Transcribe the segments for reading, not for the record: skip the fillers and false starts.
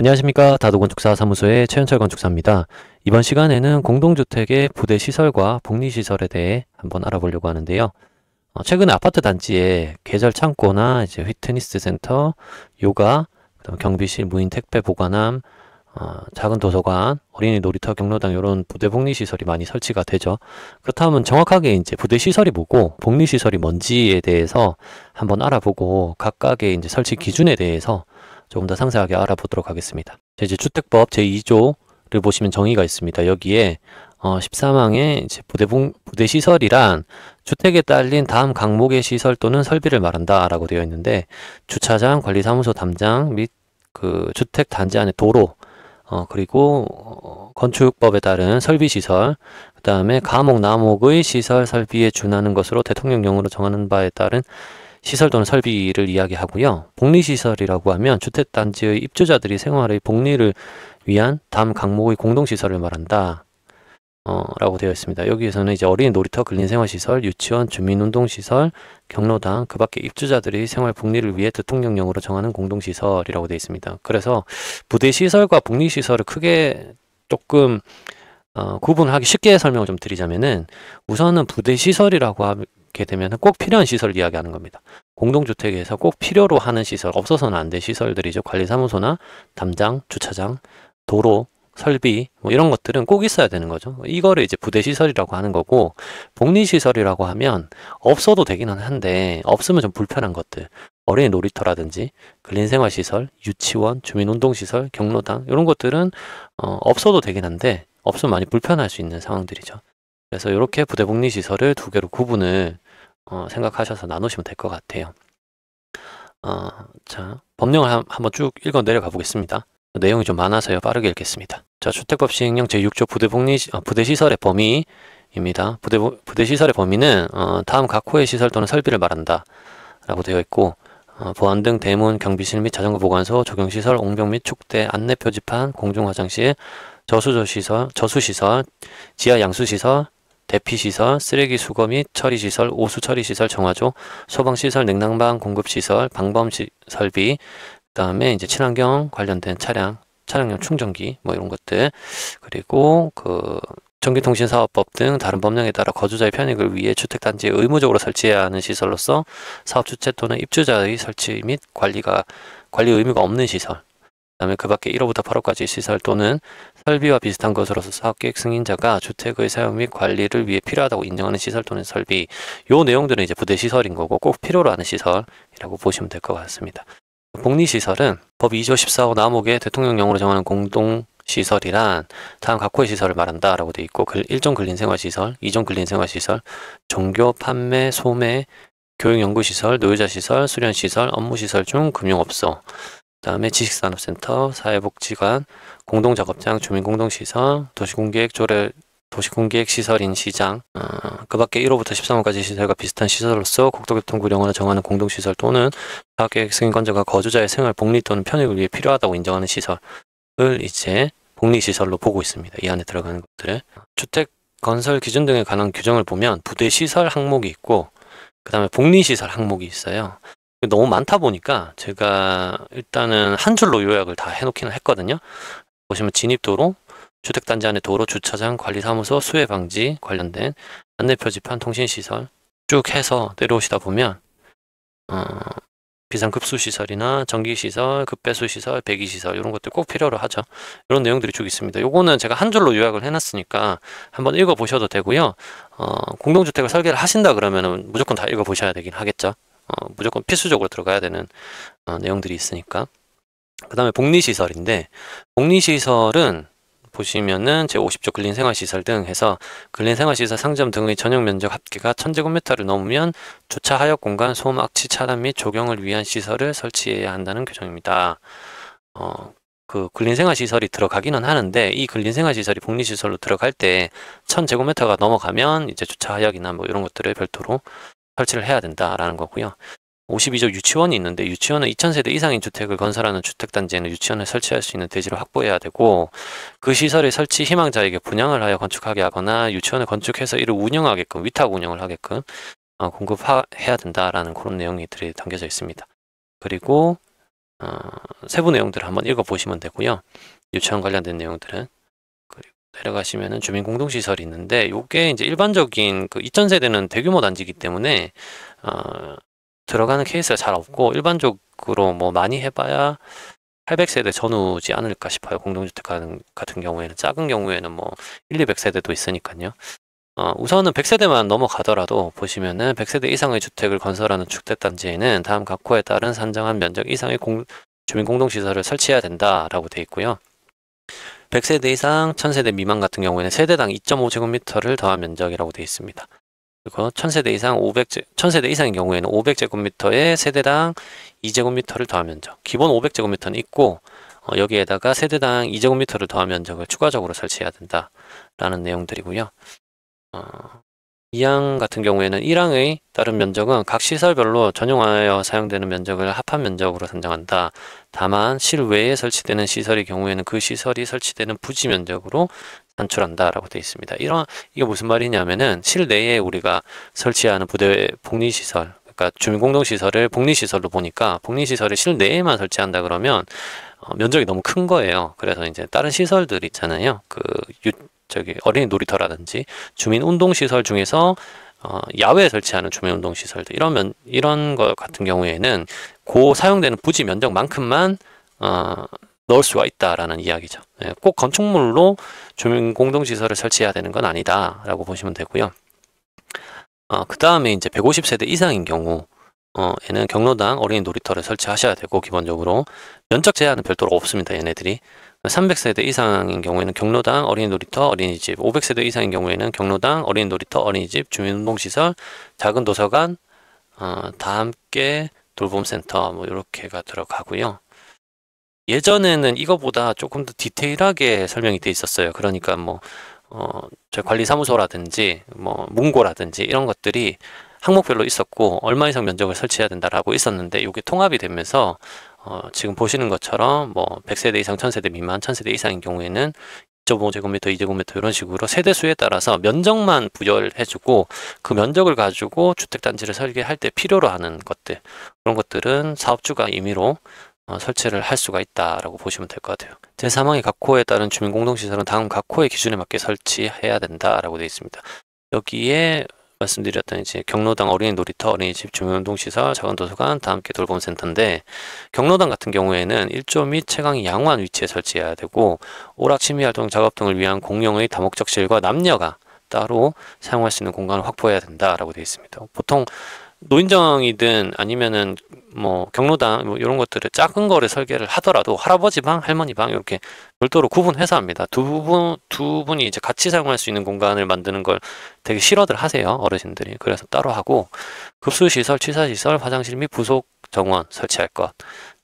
안녕하십니까. 다도건축사 사무소의 최현철 건축사입니다. 이번 시간에는 공동주택의 부대 시설과 복리 시설에 대해 한번 알아보려고 하는데요. 최근에 아파트 단지에 계절 창고나 이제 휘트니스 센터, 요가, 그다음 경비실, 무인 택배 보관함, 작은 도서관, 어린이 놀이터, 경로당 이런 부대 복리 시설이 많이 설치가 되죠. 그렇다면 정확하게 이제 부대 시설이 뭐고 복리 시설이 뭔지에 대해서 한번 알아보고 각각의 이제 설치 기준에 대해서 조금 더 상세하게 알아보도록 하겠습니다. 이제 주택법 제2조를 보시면 정의가 있습니다. 여기에 14항에 이제 부대 시설이란 주택에 딸린 다음 강목의 시설 또는 설비를 말한다 라고 되어 있는데, 주차장, 관리사무소 담장 및 그 주택 단지 안의 도로, 그리고 건축법에 따른 설비 시설, 그 다음에 가목, 나목의 시설, 설비에 준하는 것으로 대통령령으로 정하는 바에 따른 시설 또는 설비를 이야기하고요. 복리시설이라고 하면 주택단지의 입주자들이 생활의 복리를 위한 다음 강목의 공동시설을 말한다. 라고 되어 있습니다. 여기에서는 이제 어린이 놀이터, 근린생활시설, 유치원, 주민운동시설, 경로당, 그 밖에 입주자들의 생활 복리를 위해 대통령령으로 정하는 공동시설이라고 되어 있습니다. 그래서 부대시설과 복리시설을 크게 조금 구분하기 쉽게 설명을 좀 드리자면은, 우선은 부대시설이라고 하게 되면 꼭 필요한 시설을 이야기하는 겁니다. 공동주택에서 꼭 필요로 하는 시설, 없어서는 안 될 시설들이죠. 관리사무소나 담장, 주차장, 도로, 설비 뭐 이런 것들은 꼭 있어야 되는 거죠. 이거를 이제 부대시설이라고 하는 거고, 복리시설이라고 하면 없어도 되기는 한데 없으면 좀 불편한 것들, 어린이 놀이터라든지 근린생활시설, 유치원, 주민운동시설, 경로당 이런 것들은 없어도 되긴 한데 없으면 많이 불편할 수 있는 상황들이죠. 그래서 이렇게 부대복리시설을 두 개로 구분을 생각하셔서 나누시면 될 것 같아요. 자, 법령을 한번 쭉 읽어 내려가 보겠습니다. 내용이 좀 많아서요. 빠르게 읽겠습니다. 자, 주택법 시행령 제6조 부대시설의 범위입니다. 부대시설의 범위는 다음 각 호의 시설 또는 설비를 말한다 라고 되어 있고, 보안 등 대문, 경비실 및 자전거 보관소, 조경시설, 옹벽 및 축대, 안내 표지판, 공중화장실, 저수시설, 지하 양수시설, 대피시설, 쓰레기 수거 및 처리시설, 오수 처리시설, 정화조, 소방시설, 냉난방 공급시설, 방범 설비, 그 다음에 이제 친환경 관련된 차량용 충전기 뭐 이런 것들, 그리고 그 전기통신사업법 등 다른 법령에 따라 거주자의 편익을 위해 주택단지에 의무적으로 설치해야 하는 시설로서 사업 주체 또는 입주자의 설치 및 관리 의무가 없는 시설, 그다음에 그 밖에 1호부터 8호까지 시설 또는 설비와 비슷한 것으로서 사업계획 승인자가 주택의 사용 및 관리를 위해 필요하다고 인정하는 시설 또는 설비, 요 내용들은 이제 부대시설인 거고 꼭 필요로 하는 시설이라고 보시면 될 것 같습니다. 복리시설은 법 2조 14호 나목에 대통령령으로 정하는 공동시설이란 다음 각 호의 시설을 말한다 라고 되어 있고, 1종 근린생활시설, 2종 근린생활시설, 종교, 판매, 소매, 교육연구시설, 노유자시설, 수련시설, 업무시설 중 금융업소, 그 다음에 지식산업센터, 사회복지관, 공동작업장, 주민공동시설, 도시공기획시설인 시장, 그 밖에 1호부터 13호까지 시설과 비슷한 시설로서 국토교통부령으로 정하는 공동시설 또는 사업계획 승인권자가 거주자의 생활, 복리 또는 편익을 위해 필요하다고 인정하는 시설을 이제 복리시설로 보고 있습니다. 이 안에 들어가는 것들을. 주택 건설 기준 등에 관한 규정을 보면 부대시설 항목이 있고, 그 다음에 복리시설 항목이 있어요. 너무 많다 보니까 제가 일단은 한 줄로 요약을 다 해놓기는 했거든요. 보시면 진입도로, 주택단지 안의 도로, 주차장, 관리사무소, 수해방지 관련된 안내표지판, 통신시설 쭉 해서 내려오시다 보면 비상급수시설이나 전기시설, 급배수시설, 배기시설 이런 것들 꼭 필요로 하죠. 이런 내용들이 쭉 있습니다. 요거는 제가 한 줄로 요약을 해놨으니까 한번 읽어보셔도 되고요. 공동주택을 설계를 하신다 그러면은 무조건 다 읽어보셔야 되긴 하겠죠. 무조건 필수적으로 들어가야 되는 내용들이 있으니까. 그 다음에 복리시설인데, 복리시설은 보시면은 제50조 근린생활시설 등 해서 근린생활시설 상점 등의 전용 면적 합계가 1000제곱미터를 넘으면 주차 하역 공간, 소음, 악취 차단 및 조경을 위한 시설을 설치해야 한다는 규정입니다. 그 근린생활시설이 들어가기는 하는데, 이 근린생활시설이 복리시설로 들어갈 때 1000제곱미터가 넘어가면 이제 주차 하역이나 뭐 이런 것들을 별도로 설치를 해야 된다라는 거고요. 52조 유치원이 있는데, 유치원은 2000세대 이상인 주택을 건설하는 주택단지에는 유치원을 설치할 수 있는 대지를 확보해야 되고, 그 시설의 설치 희망자에게 분양을 하여 건축하게 하거나 유치원을 건축해서 이를 운영하게끔, 위탁 운영을 하게끔 공급해야 된다라는 그런 내용들이 담겨져 있습니다. 그리고 세부 내용들을 한번 읽어보시면 되고요. 유치원 관련된 내용들은. 그리고 내려가시면은 주민 공동시설이 있는데, 요게 이제 일반적인 그 2000세대는 대규모 단지이기 때문에 들어가는 케이스가 잘 없고, 일반적으로 뭐 많이 해봐야 800세대 전후지 않을까 싶어요. 공동주택 같은 경우에는. 작은 경우에는 뭐 1, 200세대도 있으니까요. 우선은 100세대만 넘어가더라도 보시면은 100세대 이상의 주택을 건설하는 주택단지에는 다음 각호에 따른 산정한 면적 이상의 주민 공동시설을 설치해야 된다라고 되어 있고요. 100세대 이상, 1000세대 미만 같은 경우에는 세대당 2.5제곱미터를 더한 면적이라고 되어 있습니다. 그리고 1000세대 이상 1000세대 이상인 경우에는 500제곱미터에 세대당 2제곱미터를 더한 면적. 기본 500제곱미터는 있고 여기에다가 세대당 2제곱미터를 더한 면적을 추가적으로 설치해야 된다라는 내용들이고요. 2항 같은 경우에는 1항의 다른 면적은 각 시설별로 전용하여 사용되는 면적을 합한 면적으로 산정한다. 다만 실외에 설치되는 시설의 경우에는 그 시설이 설치되는 부지 면적으로 산출한다 라고 되어 있습니다. 이게 무슨 말이냐면은 실내에 우리가 설치하는 부대 복리시설, 그러니까 주민공동시설을 복리시설로 보니까 복리시설을 실내에만 설치한다 그러면 면적이 너무 큰 거예요. 그래서 이제 다른 시설들 있잖아요. 어린이 놀이터라든지 주민운동시설 중에서 야외에 설치하는 주민운동시설들 이런 것 같은 경우에는 사용되는 부지 면적만큼만 넣을 수가 있다라는 이야기죠. 꼭 건축물로 주민공동시설을 설치해야 되는 건 아니다라고 보시면 되고요. 그 다음에 이제 150세대 이상인 경우 에는 경로당 어린이 놀이터를 설치하셔야 되고, 기본적으로 면적 제한은 별도로 없습니다. 얘네들이 300세대 이상인 경우에는 경로당 어린이 놀이터, 어린이집, 500세대 이상인 경우에는 경로당 어린이 놀이터, 어린이집, 주민운동시설, 작은 도서관, 다 함께 돌봄센터 뭐 이렇게가 들어가고요. 예전에는 이거보다 조금 더 디테일하게 설명이 돼 있었어요. 그러니까 뭐 저희 관리사무소라든지 뭐 문고라든지 이런 것들이 항목별로 있었고 얼마 이상 면적을 설치해야 된다라고 있었는데, 이게 통합이 되면서 지금 보시는 것처럼 뭐 100세대 이상, 1000세대 미만, 1000세대 이상인 경우에는 2.5제곱미터, 2제곱미터 이런 식으로 세대수에 따라서 면적만 부여해주고, 그 면적을 가지고 주택단지를 설계할 때 필요로 하는 것들, 그런 것들은 사업주가 임의로 설치를 할 수가 있다라고 보시면 될 것 같아요. 제3항의 각호에 따른 주민공동시설은 다음 각호의 기준에 맞게 설치해야 된다라고 되어 있습니다. 여기에 말씀드렸던 이제 경로당 어린이 놀이터, 어린이집, 주민운동시설, 작은 도서관, 다 함께 돌봄센터인데, 경로당 같은 경우에는 1조 및 채광이 양호한 위치에 설치해야 되고, 오락 취미활동 작업 등을 위한 공용의 다목적실과 남녀가 따로 사용할 수 있는 공간을 확보해야 된다라고 되어 있습니다. 보통 노인정이든 아니면은 뭐 경로당 뭐 이런 것들을 작은 거를 설계를 하더라도 할아버지 방, 할머니 방 이렇게 별도로 구분해서 합니다. 두 분이 이제 같이 사용할 수 있는 공간을 만드는 걸 되게 싫어들 하세요, 어르신들이. 그래서 따로 하고, 급수시설, 취사시설, 화장실 및 부속 정원 설치할 것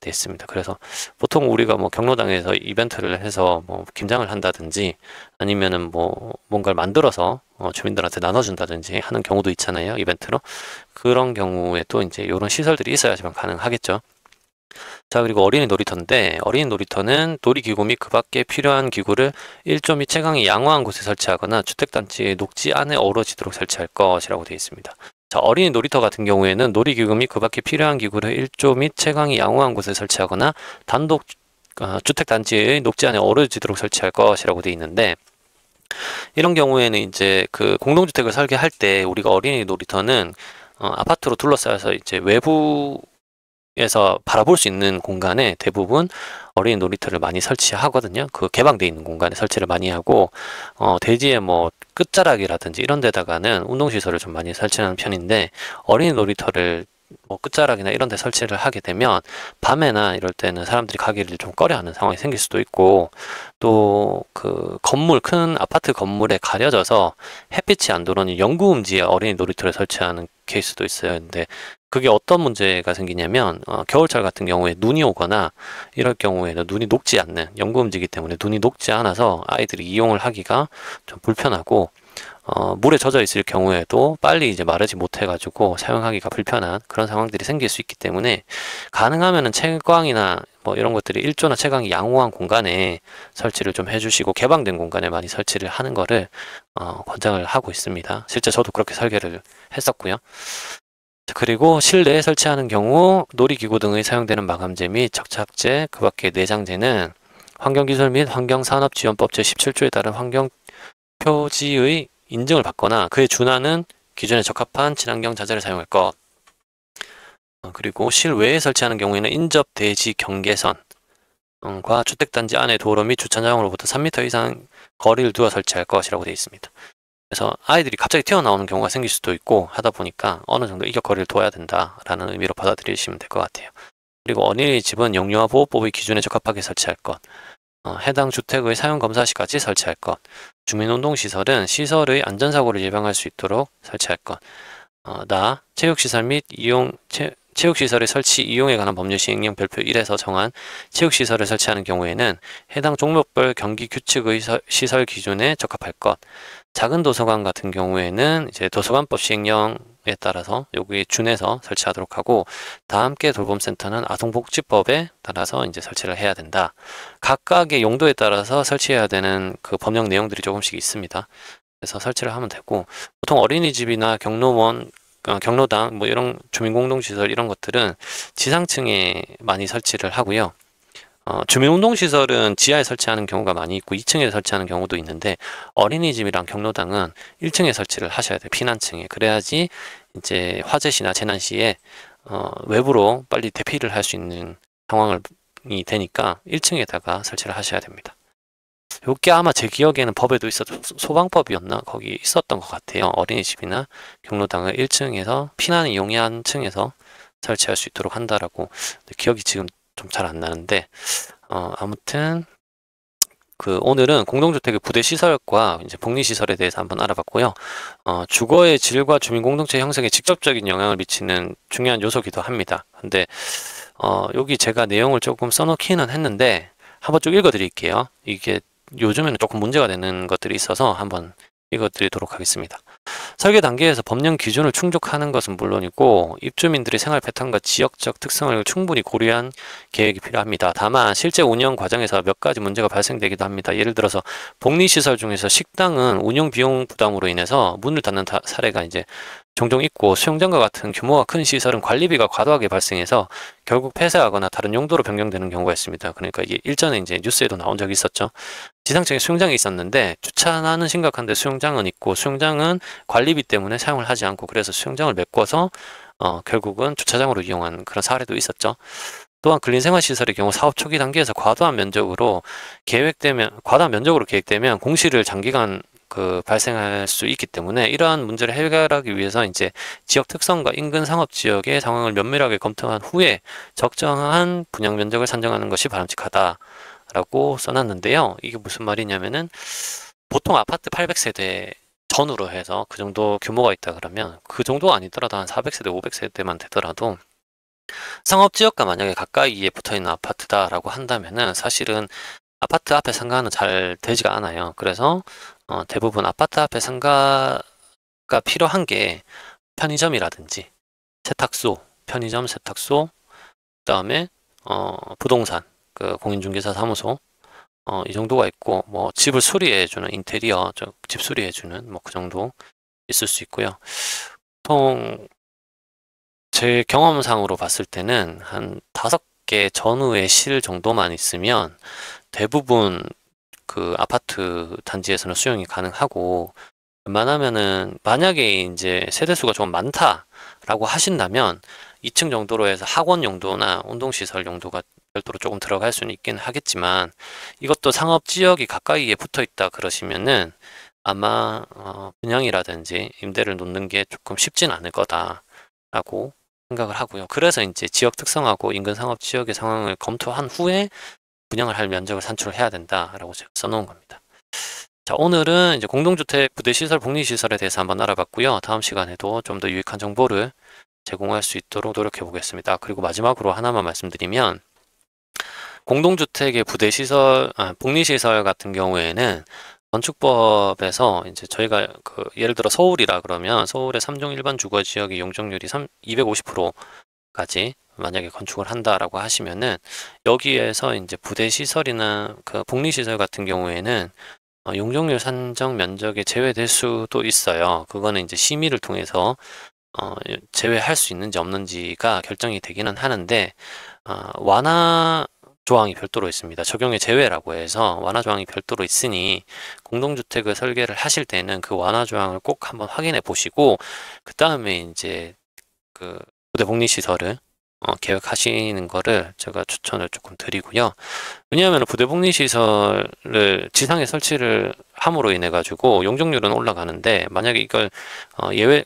돼 있습니다. 그래서 보통 우리가 뭐 경로당에서 이벤트를 해서 뭐 김장을 한다든지 아니면은 뭐 뭔가를 만들어서 주민들한테 나눠준다든지 하는 경우도 있잖아요, 이벤트로. 그런 경우에 또 이제 이런 시설들이 있어야지만 가능하겠죠. 자, 그리고 어린이 놀이터인데, 어린이 놀이터는 놀이기구 및 그 밖에 필요한 기구를 1조 및 채광이 양호한 곳에 설치하거나 주택단지의 녹지 안에 어우러지도록 설치할 것이라고 되어 있습니다. 자, 어린이 놀이터 같은 경우에는 놀이기구 및 그 밖에 필요한 기구를 1조 및 채광이 양호한 곳에 설치하거나 단독 주택단지의 녹지 안에 어우러지도록 설치할 것이라고 되어 있는데, 이런 경우에는 이제 그 공동주택을 설계할 때 우리가 어린이 놀이터는 아파트로 둘러싸여서 이제 외부에서 바라볼 수 있는 공간에 대부분 어린이 놀이터를 많이 설치하거든요. 그 개방되어 있는 공간에 설치를 많이 하고, 대지에 뭐 끝자락이라든지 이런 데다가는 운동시설을 좀 많이 설치하는 편인데, 어린이 놀이터를 뭐 끝자락이나 이런 데 설치를 하게 되면 밤에나 이럴 때는 사람들이 가기를 좀 꺼려하는 상황이 생길 수도 있고, 또 그 큰 아파트 건물에 가려져서 햇빛이 안 들어오는 영구음지에 어린이 놀이터를 설치하는 케이스도 있어요. 근데 그게 어떤 문제가 생기냐면 겨울철 같은 경우에 눈이 오거나 이럴 경우에는 눈이 녹지 않는, 영구음지기 때문에 눈이 녹지 않아서 아이들이 이용을 하기가 좀 불편하고, 물에 젖어 있을 경우에도 빨리 이제 마르지 못해가지고 사용하기가 불편한 그런 상황들이 생길 수 있기 때문에, 가능하면은 채광이나 뭐 이런 것들이 1조나 채광이 양호한 공간에 설치를 좀 해주시고, 개방된 공간에 많이 설치를 하는 거를 권장을 하고 있습니다. 실제 저도 그렇게 설계를 했었고요. 그리고 실내에 설치하는 경우 놀이기구 등의 사용되는 마감재 및 접착제, 그 밖에 내장재는 환경기술 및 환경산업지원법 제17조에 따른 환경표지의 인증을 받거나 그에 준하는 기준에 적합한 친환경 자재를 사용할 것. 그리고 실외에 설치하는 경우에는 인접 대지 경계선과 주택단지 안의 도로 및 주차장으로부터 3m 이상 거리를 두어 설치할 것이라고 되어 있습니다. 그래서 아이들이 갑자기 튀어나오는 경우가 생길 수도 있고 하다 보니까 어느 정도 이격거리를 둬야 된다라는 의미로 받아들이시면 될 것 같아요. 그리고 어린이집은 영유아 보호법의 기준에 적합하게 설치할 것, 해당 주택의 사용검사 시까지 설치할 것, 주민운동시설은 시설의 안전사고를 예방할 수 있도록 설치할 것, 체육시설 및 체육시설의 설치 이용에 관한 법률 시행령 별표 1에서 정한 체육시설을 설치하는 경우에는 해당 종목별 경기 규칙의 시설 기준에 적합할 것, 작은 도서관 같은 경우에는 이제 도서관법 시행령에 따라서 여기에 준해서 설치하도록 하고, 다 함께 돌봄센터는 아동복지법에 따라서 이제 설치를 해야 된다. 각각의 용도에 따라서 설치해야 되는 그 법령 내용들이 조금씩 있습니다. 그래서 설치를 하면 되고, 보통 어린이집이나 경로원, 경로당 뭐 이런 주민공동시설 이런 것들은 지상층에 많이 설치를 하고요. 주민운동시설은 지하에 설치하는 경우가 많이 있고 2층에 설치하는 경우도 있는데, 어린이집이랑 경로당은 1층에 설치를 하셔야 돼요. 피난층에. 그래야지 이제 화재 시나 재난 시에 외부로 빨리 대피를 할 수 있는 상황이 되니까 1층에다가 설치를 하셔야 됩니다. 요게 아마 제 기억에는 법에도 있었던 소방법이었나? 거기 있었던 것 같아요. 어린이집이나 경로당을 1층에서 피난이 용이한 층에서 설치할 수 있도록 한다라고. 기억이 지금 좀 잘 안 나는데, 아무튼 오늘은 공동주택의 부대 시설과 이제 복리 시설에 대해서 한번 알아봤고요. 주거의 질과 주민 공동체 형성에 직접적인 영향을 미치는 중요한 요소기도 합니다. 근데 여기 제가 내용을 조금 써놓기는 했는데 한번 쭉 읽어드릴게요. 이게 요즘에는 조금 문제가 되는 것들이 있어서 한번 읽어드리도록 하겠습니다. 설계 단계에서 법령 기준을 충족하는 것은 물론이고 입주민들의 생활 패턴과 지역적 특성을 충분히 고려한 계획이 필요합니다. 다만 실제 운영 과정에서 몇 가지 문제가 발생되기도 합니다. 예를 들어서 복리시설 중에서 식당은 운영 비용 부담으로 인해서 문을 닫는 사례가 이제 종종 있고, 수영장과 같은 규모가 큰 시설은 관리비가 과도하게 발생해서 결국 폐쇄하거나 다른 용도로 변경되는 경우가 있습니다. 그러니까 이게 일전에 이제 뉴스에도 나온 적이 있었죠. 지상층에 수영장이 있었는데 주차나는 심각한데 수영장은 있고, 수영장은 관리비 때문에 사용을 하지 않고, 그래서 수영장을 메꿔서 결국은 주차장으로 이용한 그런 사례도 있었죠. 또한 근린생활시설의 경우 사업 초기 단계에서 과도한 면적으로 계획되면 공실을 장기간 발생할 수 있기 때문에 이러한 문제를 해결하기 위해서 이제 지역 특성과 인근 상업 지역의 상황을 면밀하게 검토한 후에 적정한 분양 면적을 산정하는 것이 바람직하다라고 써놨는데요. 이게 무슨 말이냐면은 보통 아파트 800세대 전후로 해서 그 정도 규모가 있다 그러면, 그 정도가 아니더라도 한 400세대, 500세대만 되더라도 상업지역과 만약에 가까이에 붙어있는 아파트다라고 한다면은 사실은 아파트 앞에 상가는 잘 되지가 않아요. 그래서 대부분 아파트 앞에 상가가 필요한 게 편의점이라든지 세탁소, 편의점, 세탁소, 그다음에 부동산, 공인중개사 사무소, 이 정도가 있고, 뭐 집을 수리해주는 인테리어, 집 수리해주는 뭐 그 정도 있을 수 있고요. 보통 제 경험상으로 봤을 때는 한 5개 전후의 실 정도만 있으면 대부분 그 아파트 단지에서는 수용이 가능하고, 웬만하면은 만약에 이제 세대수가 좀 많다라고 하신다면 2층 정도로 해서 학원 용도나 운동시설 용도가 별도로 조금 들어갈 수는 있긴 하겠지만, 이것도 상업지역이 가까이에 붙어 있다 그러시면은 아마 분양이라든지 임대를 놓는 게 조금 쉽진 않을 거다라고 생각을 하고요. 그래서 이제 지역 특성하고 인근 상업 지역의 상황을 검토한 후에 분양을 할 면적을 산출을 해야 된다라고 제가 써놓은 겁니다. 자, 오늘은 이제 공동주택 부대시설, 복리시설에 대해서 한번 알아봤고요. 다음 시간에도 좀 더 유익한 정보를 제공할 수 있도록 노력해 보겠습니다. 그리고 마지막으로 하나만 말씀드리면, 공동주택의 부대시설, 복리시설 같은 경우에는 건축법에서 이제 저희가 예를 들어 서울이라 그러면 서울의 3종 일반 주거 지역의 용적률이 250%까지 만약에 건축을 한다라고 하시면은, 여기에서 이제 부대시설이나 복리시설 같은 경우에는 용적률 산정 면적에 제외될 수도 있어요. 그거는 이제 심의를 통해서 제외할 수 있는지 없는지가 결정이 되기는 하는데, 완화 조항이 별도로 있습니다. 적용의 제외라고 해서 완화 조항이 별도로 있으니 공동주택을 설계를 하실 때는 그 완화 조항을 꼭 한번 확인해 보시고, 그 다음에 이제 그 부대 복리시설을 계획하시는 거를 제가 추천을 조금 드리고요. 왜냐하면 부대 복리시설을 지상에 설치를 함으로 인해 가지고 용적률은 올라가는데, 만약에 이걸 예외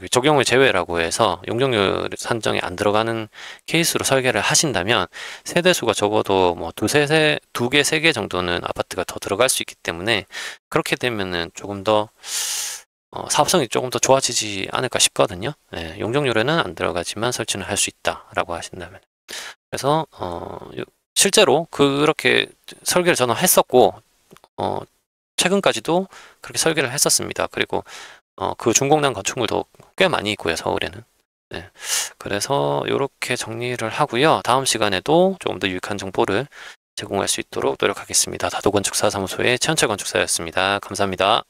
적용을 제외라고 해서 용적률 산정에 안 들어가는 케이스로 설계를 하신다면 세대수가 적어도 뭐 두 개, 세 개 정도는 아파트가 더 들어갈 수 있기 때문에, 그렇게 되면은 조금 더 사업성이 조금 더 좋아지지 않을까 싶거든요. 네, 용적률에는 안 들어가지만 설치는 할 수 있다라고 하신다면. 그래서 실제로 그렇게 설계를 저는 했었고, 최근까지도 그렇게 설계를 했었습니다. 그리고 그 중공단 건축물도 꽤 많이 있고요, 서울에는. 네. 그래서 이렇게 정리를 하고요. 다음 시간에도 조금 더 유익한 정보를 제공할 수 있도록 노력하겠습니다. 다도건축사 사무소의 최현철 건축사였습니다. 감사합니다.